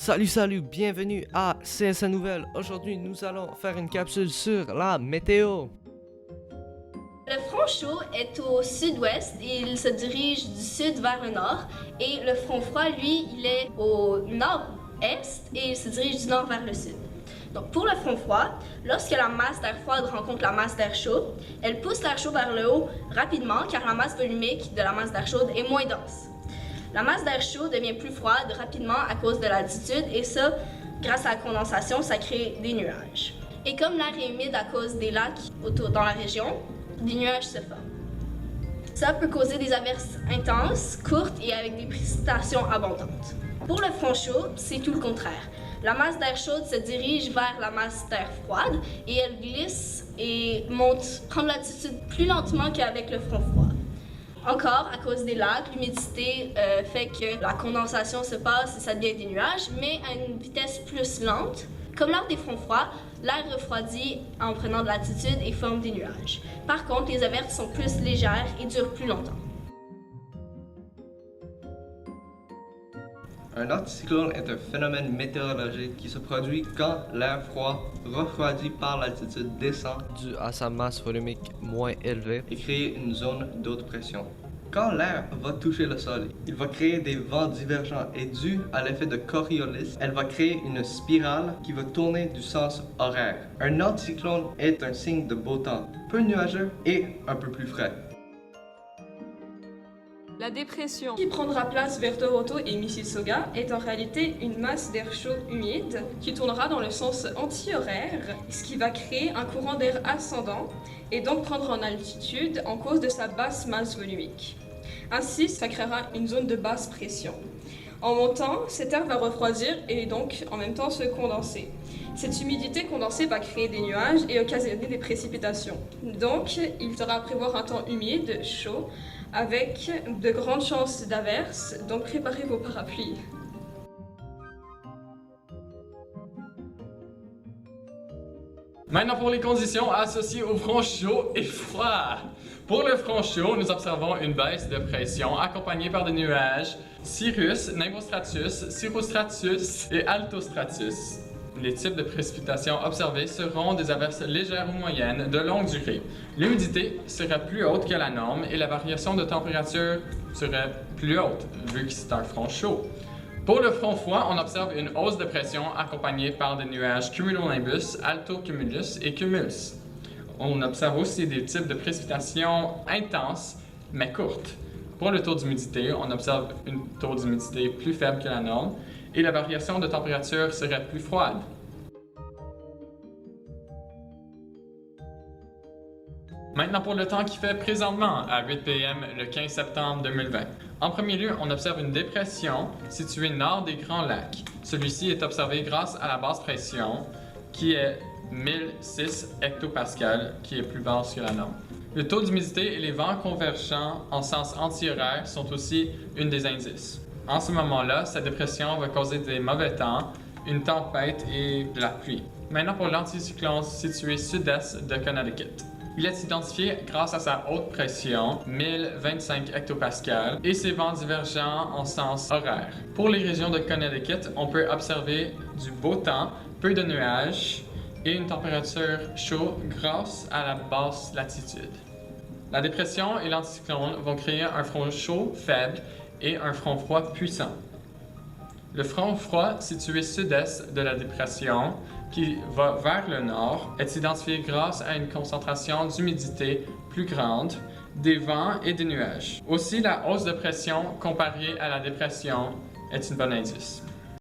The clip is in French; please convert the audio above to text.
Salut, bienvenue à CSN Nouvelles. Aujourd'hui, nous allons faire une capsule sur la météo. Le front chaud est au sud-ouest et il se dirige du sud vers le nord. Et le front froid, lui, il est au nord-est et il se dirige du nord vers le sud. Donc pour le front froid, lorsque la masse d'air froide rencontre la masse d'air chaud, elle pousse l'air chaud vers le haut rapidement car la masse volumique de la masse d'air chaude est moins dense. La masse d'air chaud devient plus froide rapidement à cause de l'altitude et ça, grâce à la condensation, ça crée des nuages. Et comme l'air est humide à cause des lacs autour dans la région, des nuages se forment. Ça peut causer des averses intenses, courtes et avec des précipitations abondantes. Pour le front chaud, c'est tout le contraire. La masse d'air chaude se dirige vers la masse d'air froide et elle glisse et prend de l'altitude plus lentement qu'avec le front froid. Encore, à cause des lacs, l'humidité fait que la condensation se passe et ça devient des nuages, mais à une vitesse plus lente. Comme lors des fronts froids, l'air refroidit en prenant de l'altitude et forme des nuages. Par contre, les averses sont plus légères et durent plus longtemps. Un anticyclone est un phénomène météorologique qui se produit quand l'air froid, refroidi par l'altitude, descend Dû à sa masse volumique moins élevée. et crée une zone d'haute pression. Quand l'air va toucher le sol, il va créer des vents divergents et dû à l'effet de Coriolis, elle va créer une spirale qui va tourner du sens horaire. Un anticyclone est un signe de beau temps, peu nuageux et un peu plus frais. La dépression qui prendra place vers Toronto et Mississauga est en réalité une masse d'air chaud humide qui tournera dans le sens anti-horaire, ce qui va créer un courant d'air ascendant et donc prendre en altitude en cause de sa basse masse volumique. Ainsi, ça créera une zone de basse pression. En montant, cet air va refroidir et donc en même temps se condenser. Cette humidité condensée va créer des nuages et occasionner des précipitations. Donc, il sera à prévoir un temps humide, chaud, avec de grandes chances d'averses, donc préparez vos parapluies. Maintenant pour les conditions associées au front chaud et froid. Pour le front chaud, nous observons une baisse de pression accompagnée par des nuages cirrus, nimbostratus, cirrostratus et altostratus. Les types de précipitations observées seront des averses légères ou moyennes de longue durée. L'humidité sera plus haute que la norme et la variation de température serait plus haute vu que c'est un front chaud. Pour le front froid, on observe une hausse de pression accompagnée par des nuages cumulonimbus, altocumulus et cumulus. On observe aussi des types de précipitations intenses mais courtes. Pour le taux d'humidité, on observe un taux d'humidité plus faible que la norme et la variation de température serait plus froide. Maintenant pour le temps qui fait présentement à 8 p.m. le 15 septembre 2020. En premier lieu, on observe une dépression située nord des Grands Lacs. Celui-ci est observé grâce à la basse pression qui est 1006 hectopascales, qui est plus basse que la norme. Le taux d'humidité et les vents convergents en sens anti-horaire sont aussi une des indices. En ce moment-là, cette dépression va causer des mauvais temps, une tempête et de la pluie. Maintenant pour l'anticyclone situé sud-est de Connecticut. Il est identifié grâce à sa haute pression, 1025 hectopascales, et ses vents divergents en sens horaire. Pour les régions de Connecticut, on peut observer du beau temps, peu de nuages et une température chaude grâce à la basse latitude. La dépression et l'anticyclone vont créer un front chaud faible et un front froid puissant. Le front froid, situé sud-est de la dépression, qui va vers le nord, est identifié grâce à une concentration d'humidité plus grande, des vents et des nuages. Aussi, la hausse de pression comparée à la dépression est un bon indice.